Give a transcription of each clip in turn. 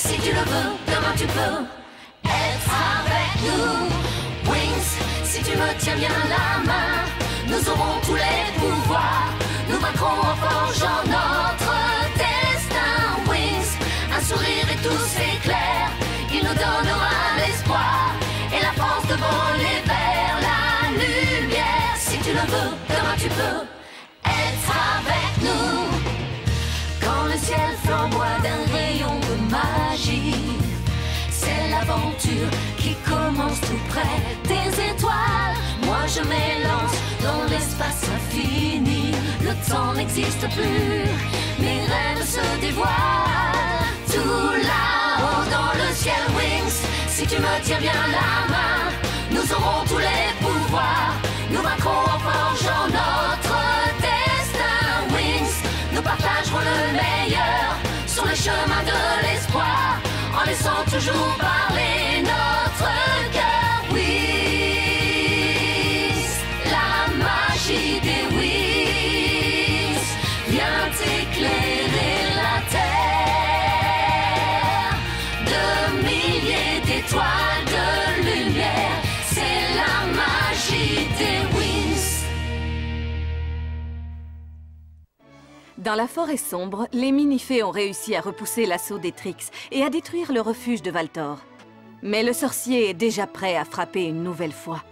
Si tu le veux, demain tu peux être avec nous. Wings, si tu me tiens bien la main, nous aurons tous les pouvoirs. Nous vaincrons en forgeant notre destin. Wings, un sourire et tout s'éclaire. Il nous donnera l'espoir et la force de voler vers la lumière. Si tu le veux, demain tu peux être avec nous. Quand le ciel flamboie d'un rayon de magie, c'est l'aventure qui commence tout près des étoiles. Moi je m'élance dans l'espace infini. Le temps n'existe plus, mes rêves se dévoilent. Tout là-haut dans le ciel, Wings, si tu me tiens bien la main, nous aurons tous les pouvoirs. Nous vaincrons en forgeant notre destin. Wings, nous partagerons le meilleur sur le chemin de l'espoir, en laissant toujours parler notre cœur. Wings, la magie des Wings vient éclairer la terre. De milliers d'étoiles de lumière, c'est la magie des Wings. Dans la forêt sombre, les mini-fées ont réussi à repousser l'assaut des Trix et à détruire le refuge de Valtor. Mais le sorcier est déjà prêt à frapper une nouvelle fois.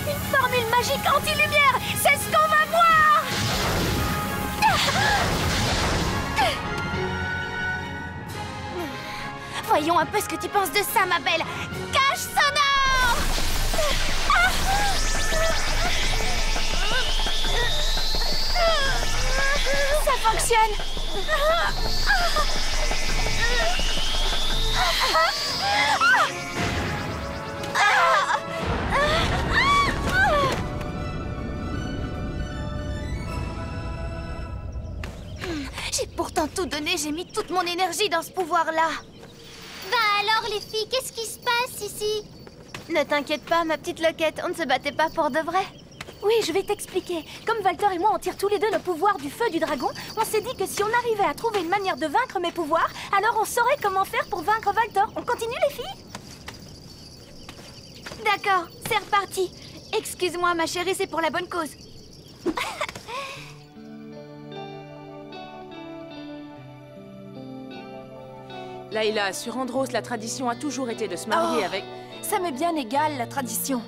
Une formule magique anti-lumière, c'est ce qu'on va voir. Voyons un peu ce que tu penses de ça, ma belle. Cache sonore. Ça fonctionne. J'ai pourtant tout donné, j'ai mis toute mon énergie dans ce pouvoir-là. Bah alors les filles, qu'est-ce qui se passe ici? Ne t'inquiète pas, ma petite Loquette, on ne se battait pas pour de vrai. Oui, je vais t'expliquer. Comme Valtor et moi, on tire tous les deux le pouvoir du feu du dragon, on s'est dit que si on arrivait à trouver une manière de vaincre mes pouvoirs, alors on saurait comment faire pour vaincre Valtor. On continue, les filles? D'accord, c'est reparti. Excuse-moi, ma chérie, c'est pour la bonne cause. Layla, sur Andros, la tradition a toujours été de se marier avec... Ça m'est bien égal, la tradition.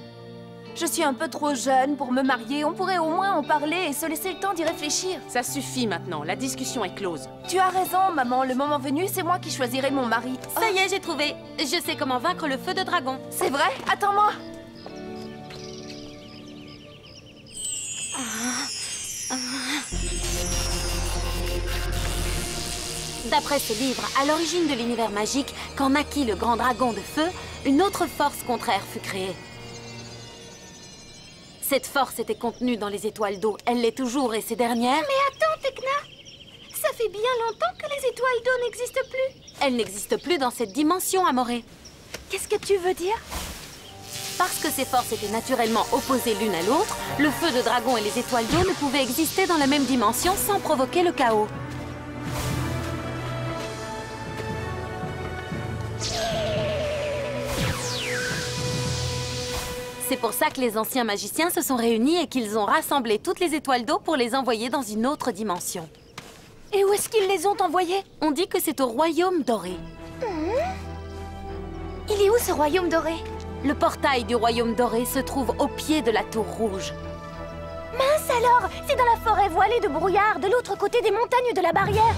Je suis un peu trop jeune pour me marier. On pourrait au moins en parler et se laisser le temps d'y réfléchir. Ça suffit maintenant, la discussion est close. Tu as raison, maman. Le moment venu, c'est moi qui choisirai mon mari. Ça y est, j'ai trouvé. Je sais comment vaincre le feu de dragon. C'est vrai? Attends-moi. D'après ce livre, à l'origine de l'univers magique, quand naquit le grand dragon de feu, une autre force contraire fut créée. Cette force était contenue dans les étoiles d'eau. Elle l'est toujours et ces dernières... Mais attends, Tecna. Ça fait bien longtemps que les étoiles d'eau n'existent plus. Elles n'existent plus dans cette dimension, Amoré. Qu'est-ce que tu veux dire? Parce que ces forces étaient naturellement opposées l'une à l'autre, le feu de dragon et les étoiles d'eau ne pouvaient exister dans la même dimension sans provoquer le chaos. C'est pour ça que les anciens magiciens se sont réunis et qu'ils ont rassemblé toutes les étoiles d'eau pour les envoyer dans une autre dimension. Et où est-ce qu'ils les ont envoyées? On dit que c'est au Royaume Doré. Il est où ce Royaume Doré? Le portail du Royaume Doré se trouve au pied de la Tour Rouge. Mince alors! C'est dans la forêt voilée de brouillard, de l'autre côté des montagnes de la barrière.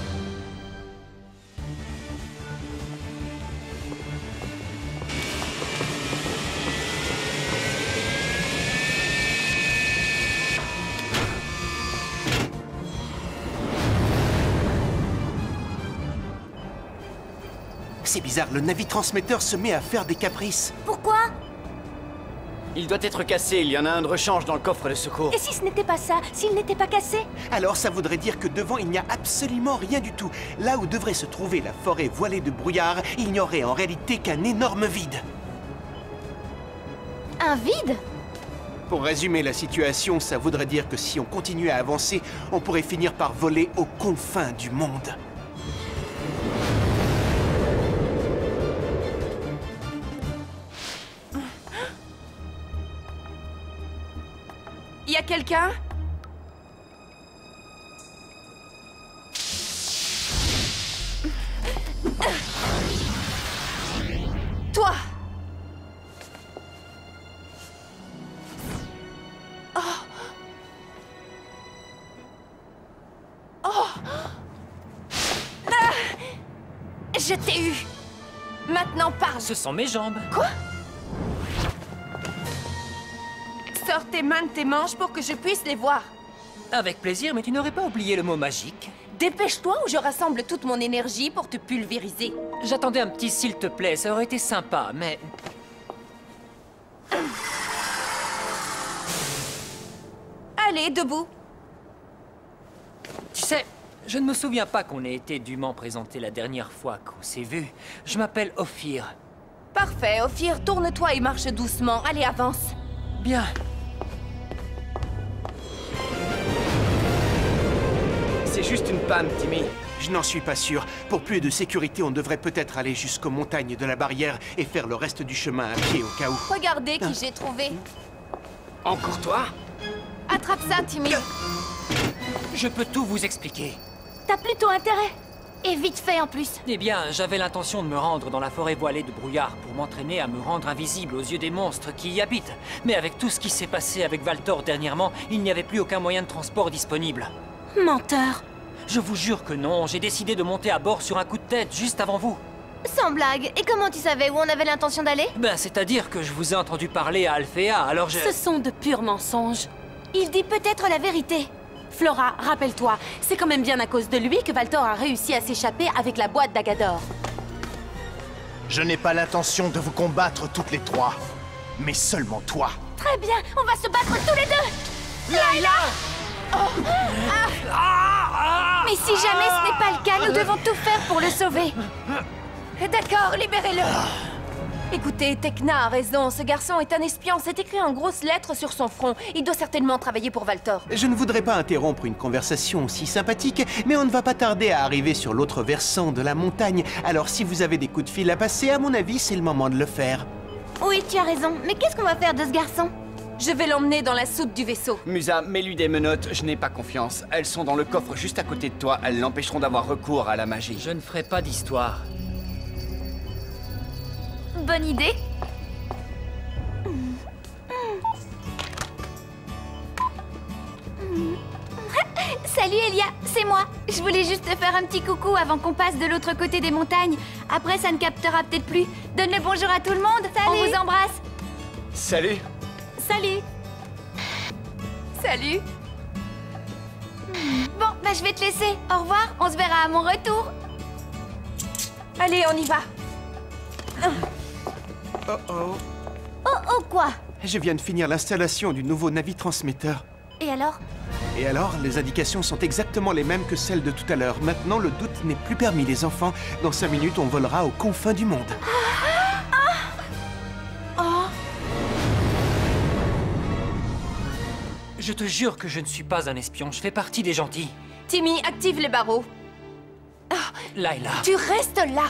C'est bizarre, le navitransmetteur se met à faire des caprices. Pourquoi? Il doit être cassé, il y en a un de rechange dans le coffre de secours. Et si ce n'était pas ça? S'il n'était pas cassé? Alors ça voudrait dire que devant il n'y a absolument rien du tout. Là où devrait se trouver la forêt voilée de brouillard, il n'y aurait en réalité qu'un énorme vide. Un vide? Pour résumer la situation, ça voudrait dire que si on continue à avancer, on pourrait finir par voler aux confins du monde. Y a quelqu'un? Toi! Oh! Oh! Ah! Je t'ai eu! Maintenant parle! Ce sont mes jambes. Quoi? Sors tes mains de tes manches pour que je puisse les voir. Avec plaisir, mais tu n'aurais pas oublié le mot magique? Dépêche-toi ou je rassemble toute mon énergie pour te pulvériser. J'attendais un petit s'il te plaît, ça aurait été sympa, mais... Allez, debout. Tu sais, je ne me souviens pas qu'on ait été dûment présenté la dernière fois qu'on s'est vu. Je m'appelle Ophir. Parfait, Ophir, tourne-toi et marche doucement. Allez, avance. Bien. C'est juste une panne, Timmy. Je n'en suis pas sûr. Pour plus de sécurité, on devrait peut-être aller jusqu'aux montagnes de la barrière et faire le reste du chemin à pied au cas où. Regardez qui j'ai trouvé. Encore toi? Attrape ça, Timmy. Je peux tout vous expliquer. T'as plutôt intérêt. Et vite fait en plus. Eh bien, j'avais l'intention de me rendre dans la forêt voilée de brouillard pour m'entraîner à me rendre invisible aux yeux des monstres qui y habitent. Mais avec tout ce qui s'est passé avec Valtor dernièrement, il n'y avait plus aucun moyen de transport disponible. Menteur. Je vous jure que non, j'ai décidé de monter à bord sur un coup de tête juste avant vous. Sans blague. Et comment tu savais où on avait l'intention d'aller? Ben, c'est-à-dire que je vous ai entendu parler à Alphéa, alors je... Ce sont de purs mensonges. Il dit peut-être la vérité. Flora, rappelle-toi, c'est quand même bien à cause de lui que Valtor a réussi à s'échapper avec la boîte d'Agador. Je n'ai pas l'intention de vous combattre toutes les trois, mais seulement toi. Très bien, on va se battre tous les deux. Layla! Mais si jamais ce n'est pas le cas, nous devons tout faire pour le sauver. D'accord, libérez-le. Écoutez, Tekna a raison. Ce garçon est un espion. C'est écrit en grosses lettres sur son front. Il doit certainement travailler pour Valtor. Je ne voudrais pas interrompre une conversation aussi sympathique, mais on ne va pas tarder à arriver sur l'autre versant de la montagne. Alors si vous avez des coups de fil à passer, à mon avis, c'est le moment de le faire. Oui, tu as raison. Mais qu'est-ce qu'on va faire de ce garçon? Je vais l'emmener dans la soute du vaisseau. Musa, mets-lui des menottes, je n'ai pas confiance. Elles sont dans le coffre juste à côté de toi, elles l'empêcheront d'avoir recours à la magie. Je ne ferai pas d'histoire. Bonne idée. Salut Elia, c'est moi. Je voulais juste te faire un petit coucou avant qu'on passe de l'autre côté des montagnes. Après, ça ne captera peut-être plus. Donne le bonjour à tout le monde. Salut. On vous embrasse. Salut. Salut. Salut. Bon, bah je vais te laisser. Au revoir, on se verra à mon retour. Allez, on y va. Oh oh. Oh oh quoi? Je viens de finir l'installation du nouveau navitransmetteur. Et alors? Et alors, les indications sont exactement les mêmes que celles de tout à l'heure. Maintenant, le doute n'est plus permis, les enfants. Dans 5 minutes, on volera aux confins du monde. Je te jure que je ne suis pas un espion, je fais partie des gentils. Timmy, active les barreaux. Layla. Tu restes là.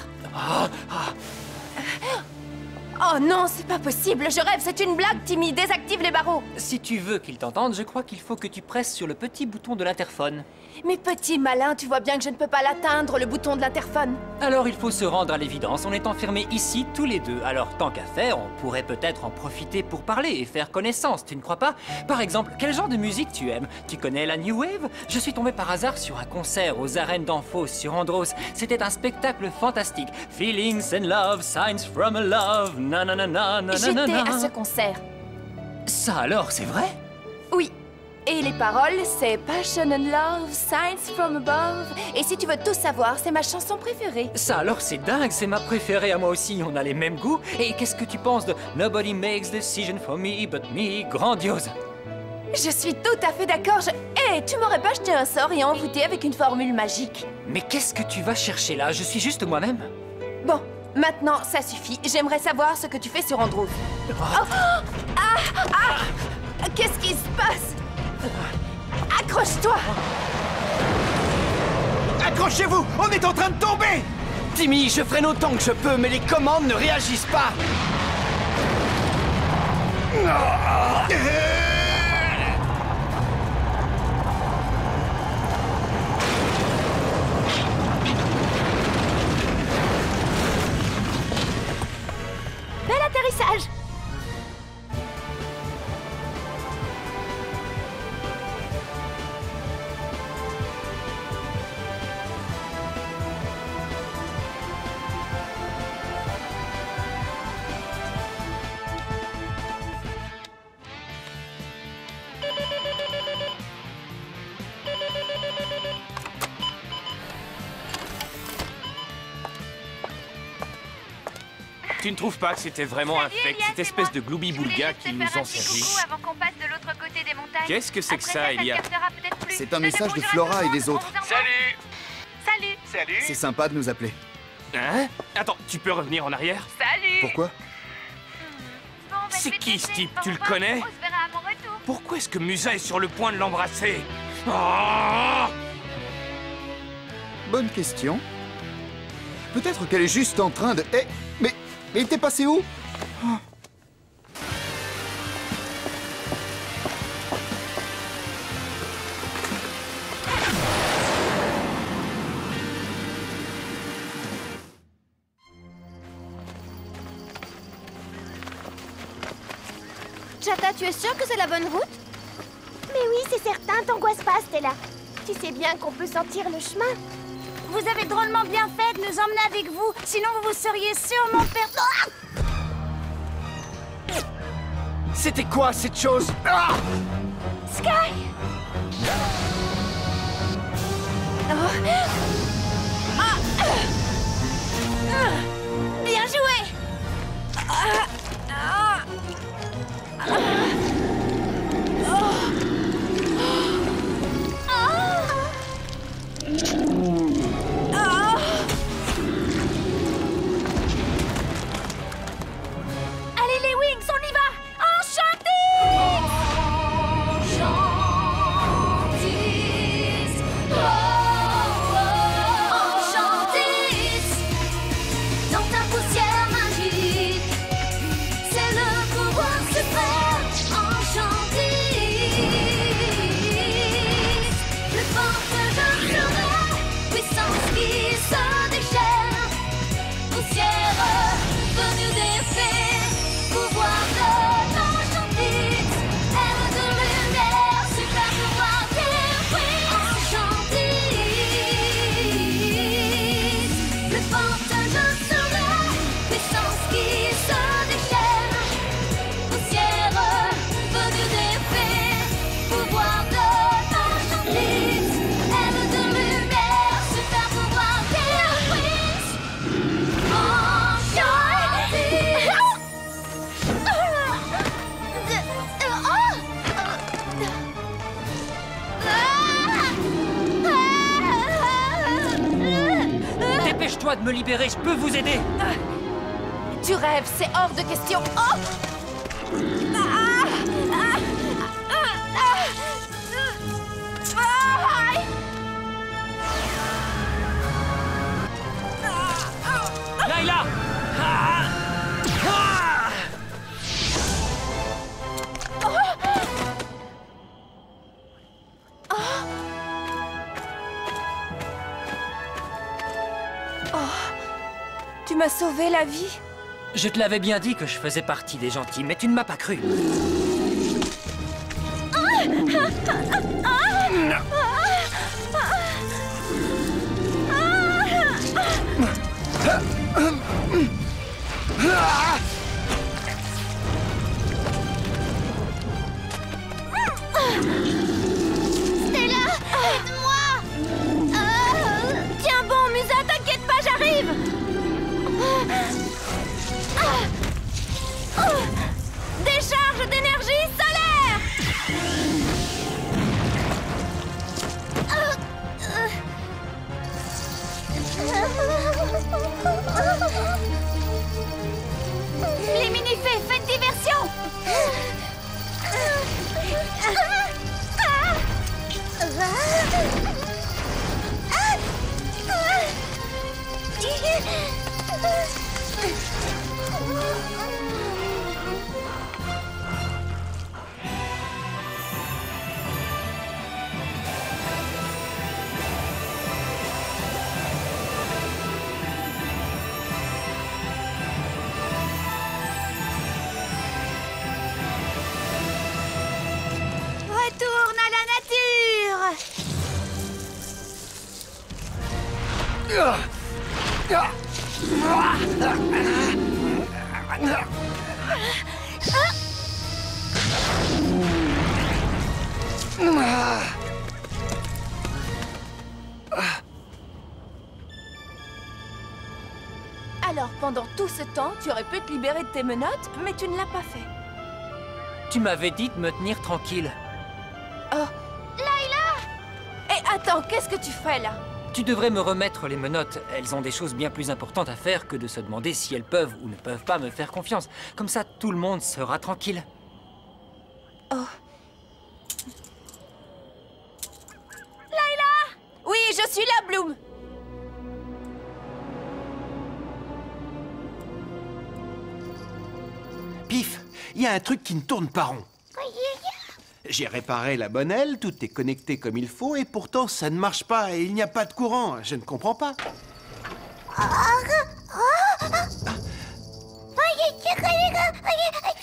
Oh non, c'est pas possible. Je rêve, c'est une blague, Timmy. Désactive les barreaux. Si tu veux qu'ils t'entendent, je crois qu'il faut que tu presses sur le petit bouton de l'interphone. Mais petit malin, tu vois bien que je ne peux pas l'atteindre, le bouton de l'interphone. Alors il faut se rendre à l'évidence, on est enfermés ici tous les deux. Alors tant qu'à faire, on pourrait peut-être en profiter pour parler et faire connaissance, tu ne crois pas? Par exemple, quel genre de musique tu aimes? Tu connais la New Wave? Je suis tombé par hasard sur un concert aux arènes d'Amphos sur Andros. C'était un spectacle fantastique. Feelings and love, signs from a love, nanana, nanana. J'étais à ce concert. Ça alors, c'est vrai? Oui. Et les paroles, c'est Passion and Love, Signs from Above. Et si tu veux tout savoir, c'est ma chanson préférée. Ça alors, c'est dingue, c'est ma préférée à moi aussi. On a les mêmes goûts. Et qu'est-ce que tu penses de Nobody makes decision for me but me? Grandiose. Je suis tout à fait d'accord. Tu m'aurais pas jeté un sort et envoûté avec une formule magique. Mais qu'est-ce que tu vas chercher là? Je suis juste moi-même. Bon, maintenant, ça suffit. J'aimerais savoir ce que tu fais sur Andrews. Qu'est-ce qui se passe? Accroche-toi! Accrochez-vous! On est en train de tomber! Timmy, je freine autant que je peux, mais les commandes ne réagissent pas! Bel atterrissage! Tu ne trouves pas que c'était vraiment infect, cette espèce de gloubi-boulga qu'ils nous ont servi? Qu'est-ce que c'est que ça, Elia? C'est un message de Flora et des autres. Salut! Salut! Salut! C'est sympa de nous appeler. Hein? Attends, tu peux revenir en arrière? Salut! Pourquoi? C'est qui ce type? Tu le connais? On se verra à mon retour. Pourquoi est-ce que Musa est sur le point de l'embrasser? Oh! Bonne question. Peut-être qu'elle est juste en train de... Mais t'es passé où? Chata, tu es sûre que c'est la bonne route? Mais oui, c'est certain, t'angoisses pas, Stella. Tu sais bien qu'on peut sentir le chemin. Vous avez drôlement bien fait de nous emmener avec vous, sinon vous vous seriez sûrement perdu. C'était quoi cette chose? Sky! Bien joué! Allez les Wings, on y va! Enchantis, dans ta poussière magique, c'est le pouvoir suprême. Enchantis, le porte-jeune serait, puissance qui se déchaîne, poussière venue des fées, pouvoir de l'Enchantis, aile de lumière, super pouvoir des Wings. Enchantis, le porte-jeune serait, puissance qui se déchaîne, poussière venue des fées, pouvoir de l'Enchantis, aile de lumière, super pouvoir des Wings. Dépêche-toi de me libérer, je peux vous aider. Tu rêves, c'est hors de question. Layla! Tu m'as sauvé la vie. Je te l'avais bien dit que je faisais partie des gentils, mais tu ne m'as pas cru. Arrivez, faites diversion! Retourne à la nature! Alors, pendant tout ce temps, tu aurais pu te libérer de tes menottes, mais tu ne l'as pas fait. Tu m'avais dit de me tenir tranquille. Oh. Layla! Et attends, qu'est-ce que tu fais là? Tu devrais me remettre les menottes. Elles ont des choses bien plus importantes à faire que de se demander si elles peuvent ou ne peuvent pas me faire confiance. Comme ça, tout le monde sera tranquille. Oh. Layla! Oui, je suis là, Bloom! Pif, il y a un truc qui ne tourne pas rond. J'ai réparé la bonne aile, tout est connecté comme il faut, et pourtant ça ne marche pas et il n'y a pas de courant. Je ne comprends pas.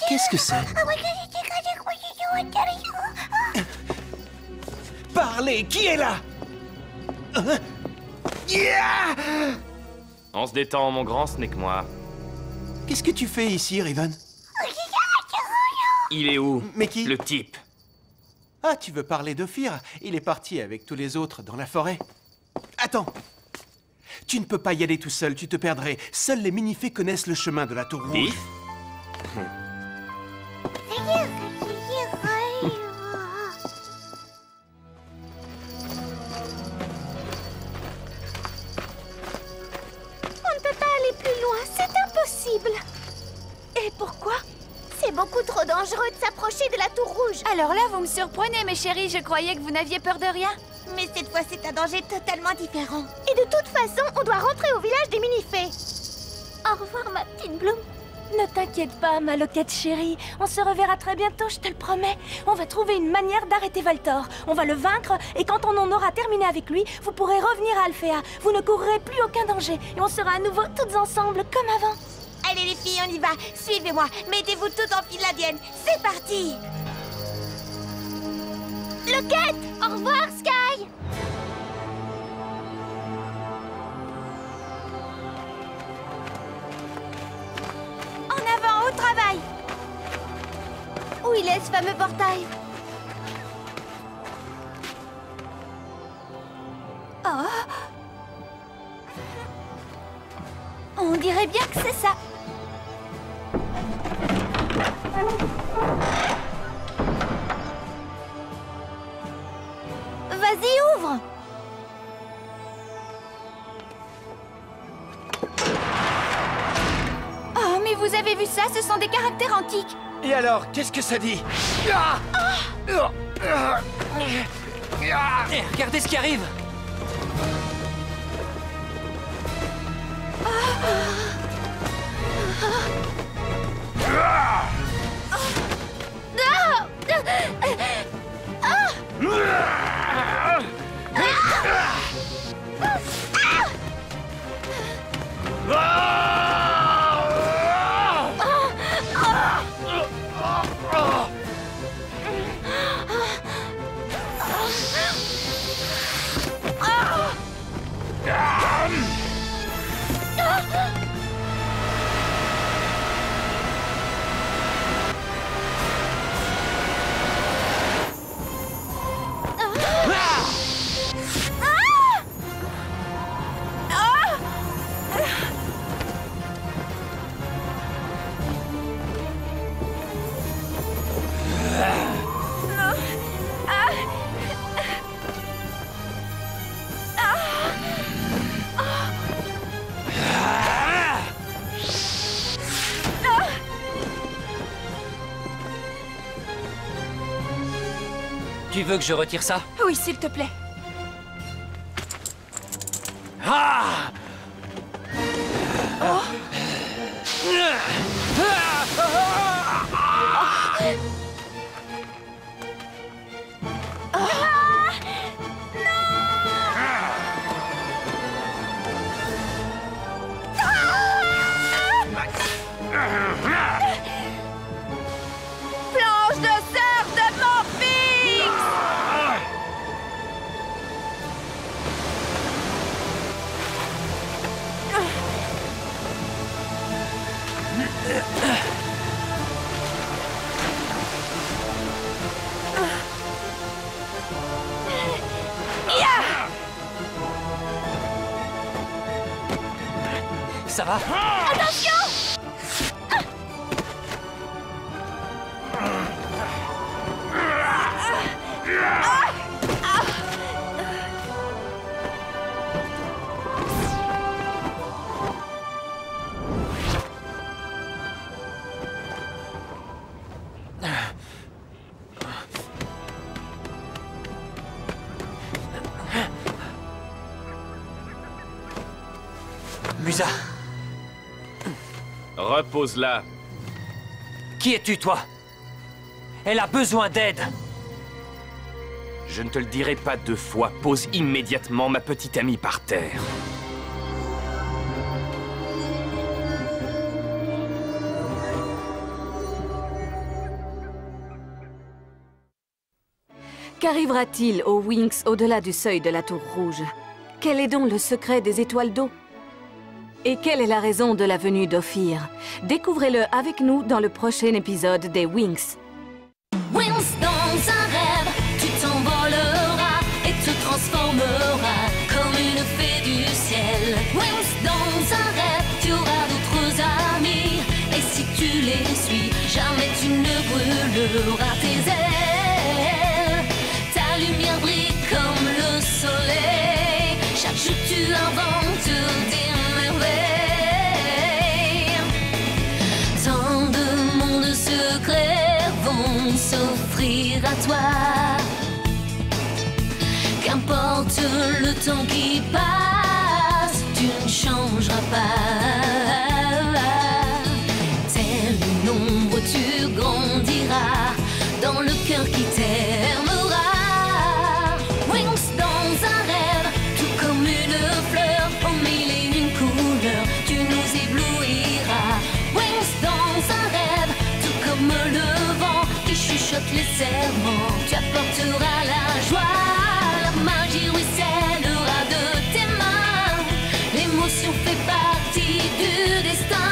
Qu'est-ce que c'est? Parlez, qui est là? On se détend, mon grand, ce n'est que moi. Qu'est-ce que tu fais ici, Riven? Il est où? Mais qui? Le type. Ah, tu veux parler d'Ophir? Il est parti avec tous les autres dans la forêt. Attends. Tu ne peux pas y aller tout seul, tu te perdrais. Seuls les minifées connaissent le chemin de la tour rouge. Pif? On ne peut pas aller plus loin, c'est impossible. Et pourquoi? C'est beaucoup trop dangereux de s'approcher de la tour rouge. Alors là, vous me surprenez, mes chéris, je croyais que vous n'aviez peur de rien. Mais cette fois, c'est un danger totalement différent. Et de toute façon, on doit rentrer au village des minifées. Au revoir, ma petite Bloom. Ne t'inquiète pas, ma loquette chérie. On se reverra très bientôt, je te le promets. On va trouver une manière d'arrêter Valtor. On va le vaincre, et quand on en aura terminé avec lui, vous pourrez revenir à Alphéa. Vous ne courrez plus aucun danger, et on sera à nouveau toutes ensemble, comme avant. Allez les filles, on y va. Suivez-moi. Mettez-vous toutes en file indienne. C'est parti. Loquette, au revoir, Sky. En avant, au travail. Où il est ce fameux portail? Oh. On dirait bien que c'est ça. Vas-y, ouvre. Oh, mais vous avez vu ça? Ce sont des caractères antiques. Et alors, qu'est-ce que ça dit? Eh, regardez ce qui arrive! Tu veux que je retire ça? Oui, s'il te plaît. Ah! Planche de surf de mon fils! Ça va? Attention! Musa, Repose-la. qui es-tu, toi? Elle a besoin d'aide. Je ne te le dirai pas 2 fois. Pose immédiatement ma petite amie par terre. Qu'arrivera-t-il aux Winx au-delà du seuil de la Tour Rouge? Quel est donc le secret des étoiles d'eau? Et quelle est la raison de la venue d'Ophir? Découvrez-le avec nous dans le prochain épisode des Winx. Winx, dans un rêve, tu t'envoleras et te transformeras comme une fée du ciel. Winx, dans un rêve, tu auras d'autres amis. Et si tu les suis, jamais tu ne brûleras tes ailes. Ta lumière brille comme le soleil. Chaque jour tu inventes des merveilles. Tant de mondes secrets vont s'offrir à toi. Qu'importe le temps qui passe, tu ne changeras pas. Telle une ombre, tu grandiras dans le cœur qui t'aimera. Winx, dans un rêve, tout comme une fleur, aux 1001 couleurs, tu nous éblouiras. Winx, dans un rêve, tout comme le vent qui chuchote les serments, tu apporteras la joie, la magie ruissellera de tes mains. L'émotion fait partie du destin.